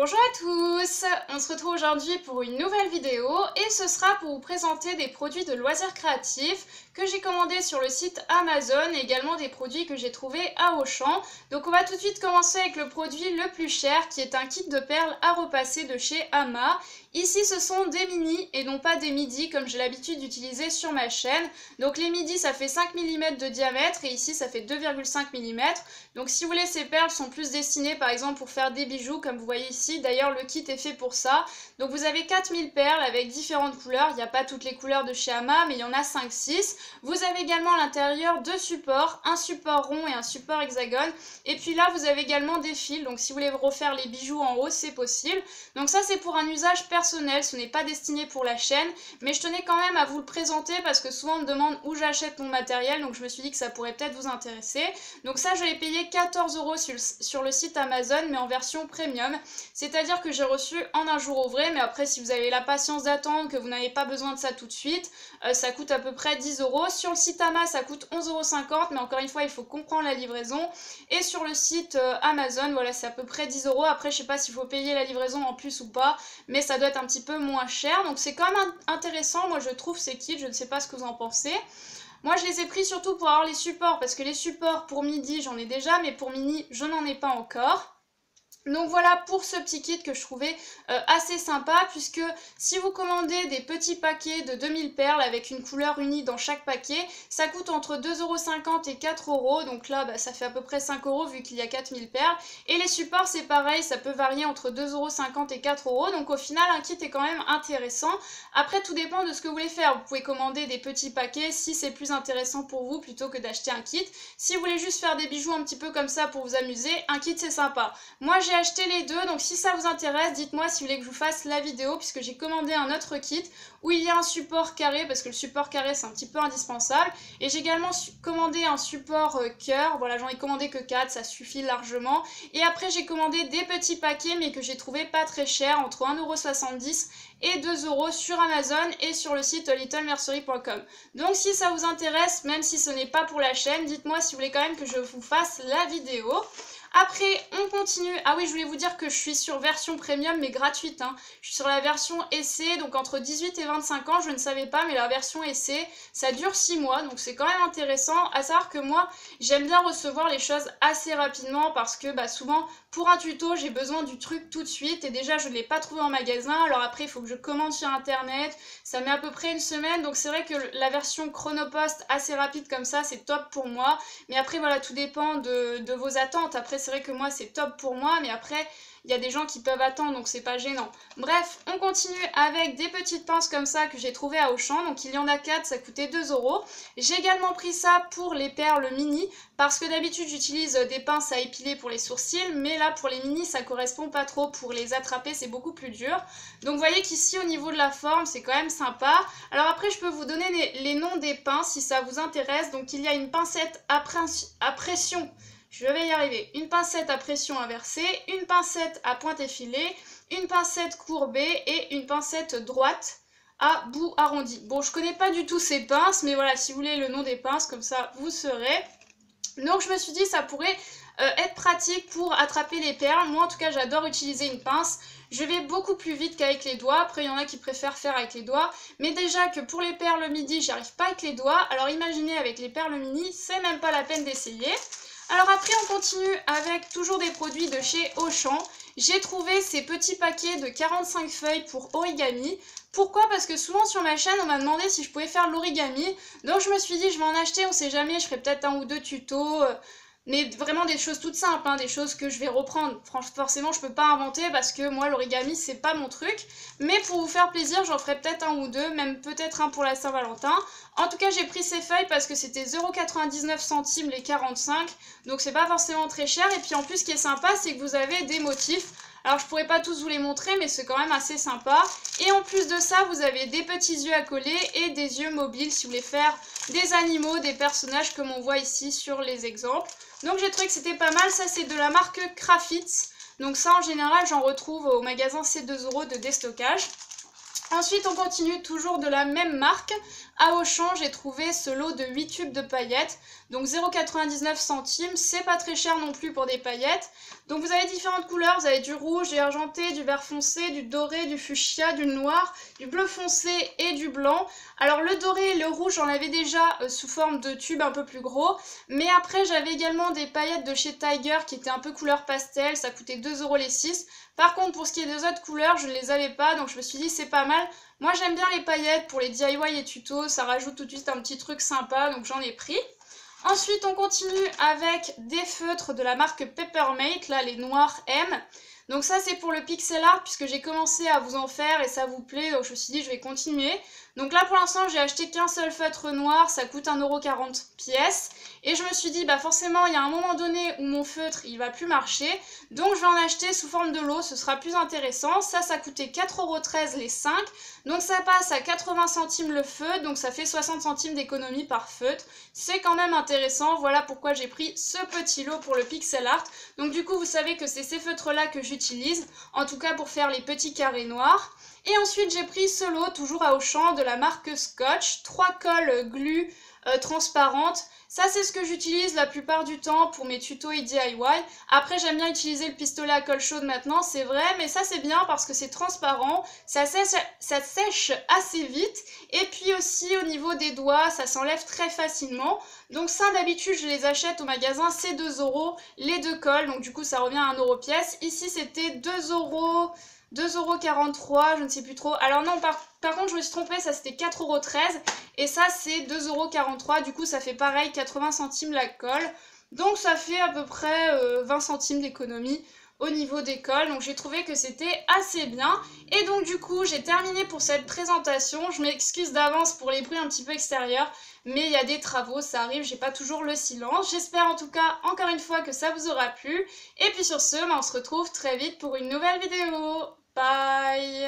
Bonjour à tous, on se retrouve aujourd'hui pour une nouvelle vidéo et ce sera pour vous présenter des produits de loisirs créatifs que j'ai commandés sur le site Amazon et également des produits que j'ai trouvés à Auchan. Donc on va tout de suite commencer avec le produit le plus cher qui est un kit de perles à repasser de chez Ama. Ici ce sont des mini et non pas des midi comme j'ai l'habitude d'utiliser sur ma chaîne. Donc les midi ça fait 5 mm de diamètre et ici ça fait 2,5 mm. Donc si vous voulez, ces perles sont plus destinées par exemple pour faire des bijoux comme vous voyez ici. D'ailleurs le kit est fait pour ça. Donc vous avez 4000 perles avec différentes couleurs. Il n'y a pas toutes les couleurs de chez Ama mais il y en a 5-6. Vous avez également à l'intérieur deux supports, un support rond et un support hexagone. Et puis là vous avez également des fils. Donc si vous voulez refaire les bijoux en haut c'est possible. Donc ça c'est pour un usage personnel, ce n'est pas destiné pour la chaîne. Mais je tenais quand même à vous le présenter parce que souvent on me demande où j'achète mon matériel. Donc je me suis dit que ça pourrait peut-être vous intéresser. Donc ça je l'ai payé 14 € sur le site Amazon mais en version premium. C'est-à-dire que j'ai reçu en un jour ouvré, mais après si vous avez la patience d'attendre, que vous n'avez pas besoin de ça tout de suite, ça coûte à peu près 10 €. Sur le site Ama ça coûte 11,50 €, mais encore une fois il faut comprendre la livraison. Et sur le site Amazon, voilà, c'est à peu près 10 €. Après je sais pas s'il faut payer la livraison en plus ou pas, mais ça doit être un petit peu moins cher. Donc c'est quand même intéressant, moi je trouve ces kits, je ne sais pas ce que vous en pensez. Moi je les ai pris surtout pour avoir les supports, parce que les supports pour midi j'en ai déjà, mais pour mini je n'en ai pas encore. Donc voilà pour ce petit kit que je trouvais assez sympa, puisque si vous commandez des petits paquets de 2000 perles avec une couleur unie dans chaque paquet, ça coûte entre 2,50 € et 4 €, donc là bah, ça fait à peu près 5 € vu qu'il y a 4000 perles. Et les supports c'est pareil, ça peut varier entre 2,50 € et 4 €, donc au final un kit est quand même intéressant. Après tout dépend de ce que vous voulez faire, vous pouvez commander des petits paquets si c'est plus intéressant pour vous plutôt que d'acheter un kit. Si vous voulez juste faire des bijoux un petit peu comme ça pour vous amuser, un kit c'est sympa. Moi j'ai acheté les deux, donc si ça vous intéresse, dites-moi si vous voulez que je vous fasse la vidéo, puisque j'ai commandé un autre kit où il y a un support carré, parce que le support carré c'est un petit peu indispensable, et j'ai également commandé un support cœur. Voilà, j'en ai commandé que 4, ça suffit largement, et après j'ai commandé des petits paquets, mais que j'ai trouvé pas très cher, entre 1,70 € et 2 € sur Amazon et sur le site littlemercery.com. Donc si ça vous intéresse, même si ce n'est pas pour la chaîne, dites-moi si vous voulez quand même que je vous fasse la vidéo. Après, on continue. Ah oui, je voulais vous dire que je suis sur version premium, mais gratuite. Je suis sur la version essai, donc entre 18 et 25 ans, je ne savais pas, mais la version essai, ça dure 6 mois, donc c'est quand même intéressant. À savoir que moi, j'aime bien recevoir les choses assez rapidement, parce que bah, souvent, pour un tuto, j'ai besoin du truc tout de suite, et déjà, je ne l'ai pas trouvé en magasin, alors après, il faut que je commande sur Internet, ça met à peu près une semaine, donc c'est vrai que la version Chronopost, assez rapide comme ça, c'est top pour moi, mais après, voilà, tout dépend de vos attentes. Après, c'est vrai que moi c'est top pour moi, mais après il y a des gens qui peuvent attendre, donc c'est pas gênant. Bref, on continue avec des petites pinces comme ça que j'ai trouvées à Auchan. Donc il y en a 4, ça coûtait 2 €. J'ai également pris ça pour les perles mini, parce que d'habitude j'utilise des pinces à épiler pour les sourcils, mais là pour les mini ça correspond pas trop, pour les attraper c'est beaucoup plus dur. Donc vous voyez qu'ici au niveau de la forme c'est quand même sympa. Alors après je peux vous donner les noms des pinces si ça vous intéresse. Donc il y a une pincette à pression. Je vais y arriver. Une pincette à pression inversée, une pincette à pointe effilée, une pincette courbée et une pincette droite à bout arrondi. Bon, je connais pas du tout ces pinces, mais voilà, si vous voulez le nom des pinces, comme ça, vous saurez. Donc je me suis dit, ça pourrait être pratique pour attraper les perles. Moi, en tout cas, j'adore utiliser une pince. Je vais beaucoup plus vite qu'avec les doigts. Après, il y en a qui préfèrent faire avec les doigts. Mais déjà que pour les perles midi, j'y arrive pas avec les doigts. Alors imaginez avec les perles mini, c'est même pas la peine d'essayer. Alors après on continue avec toujours des produits de chez Auchan. J'ai trouvé ces petits paquets de 45 feuilles pour origami. Pourquoi? Parce que souvent sur ma chaîne on m'a demandé si je pouvais faire l'origami. Donc je me suis dit je vais en acheter, on sait jamais, je ferai peut-être un ou deux tutos. Mais vraiment des choses toutes simples, des choses que je vais reprendre. Forcément, je peux pas inventer parce que moi, l'origami, c'est pas mon truc. Mais pour vous faire plaisir, j'en ferai peut-être un ou deux, même peut-être un pour la Saint-Valentin. En tout cas, j'ai pris ces feuilles parce que c'était 0,99 € les 45. Donc c'est pas forcément très cher. Et puis en plus, ce qui est sympa, c'est que vous avez des motifs. Alors je pourrais pas tous vous les montrer, mais c'est quand même assez sympa. Et en plus de ça, vous avez des petits yeux à coller et des yeux mobiles si vous voulez faire des animaux, des personnages comme on voit ici sur les exemples. Donc j'ai trouvé que c'était pas mal. Ça c'est de la marque Crafits. Donc ça en général j'en retrouve au magasin C2 € de déstockage. Ensuite, on continue toujours de la même marque. À Auchan, j'ai trouvé ce lot de 8 tubes de paillettes. Donc 0,99 centimes, c'est pas très cher non plus pour des paillettes. Donc vous avez différentes couleurs, vous avez du rouge, du argenté, du vert foncé, du doré, du fuchsia, du noir, du bleu foncé et du blanc. Alors le doré et le rouge, j'en avais déjà sous forme de tubes un peu plus gros. Mais après, j'avais également des paillettes de chez Tiger qui étaient un peu couleur pastel, ça coûtait 2 € les 6. Par contre, pour ce qui est des autres couleurs, je ne les avais pas, donc je me suis dit c'est pas mal. Moi j'aime bien les paillettes pour les DIY et tutos, ça rajoute tout de suite un petit truc sympa, donc j'en ai pris. Ensuite on continue avec des feutres de la marque Peppermate, là les noirs M. Donc ça c'est pour le pixel art puisque j'ai commencé à vous en faire et ça vous plaît, donc je me suis dit je vais continuer. Donc là pour l'instant j'ai acheté qu'un seul feutre noir, ça coûte 1,40 € pièce. Et je me suis dit bah forcément il y a un moment donné où mon feutre il va plus marcher, donc je vais en acheter sous forme de lot, ce sera plus intéressant. Ça coûtait 4,13 € les 5, donc ça passe à 80 centimes le feutre, donc ça fait 60 centimes d'économie par feutre. C'est quand même intéressant, voilà pourquoi j'ai pris ce petit lot pour le pixel art. Donc du coup vous savez que c'est ces feutres là que j'utilise, en tout cas pour faire les petits carrés noirs. Et ensuite j'ai pris ce lot, toujours à Auchan, de la marque Scotch, 3 colles glu transparentes. Ça c'est ce que j'utilise la plupart du temps pour mes tutos et DIY. Après j'aime bien utiliser le pistolet à colle chaude maintenant, c'est vrai, mais ça c'est bien parce que c'est transparent, ça sèche assez vite, et puis aussi au niveau des doigts, ça s'enlève très facilement. Donc ça d'habitude je les achète au magasin, c'est 2 € les 2 colles, donc du coup ça revient à 1 € pièce. Ici c'était 2 €... 2,43 €, je ne sais plus trop. Alors non, par contre, je me suis trompée, ça c'était 4,13 € et ça c'est 2,43 €. Du coup, ça fait pareil, 80 centimes la colle. Donc ça fait à peu près 20 centimes d'économie au niveau des colles. Donc j'ai trouvé que c'était assez bien. Et donc du coup, j'ai terminé pour cette présentation. Je m'excuse d'avance pour les bruits un petit peu extérieurs, mais il y a des travaux, ça arrive, j'ai pas toujours le silence. J'espère en tout cas, encore une fois, que ça vous aura plu. Et puis sur ce, on se retrouve très vite pour une nouvelle vidéo. Bye!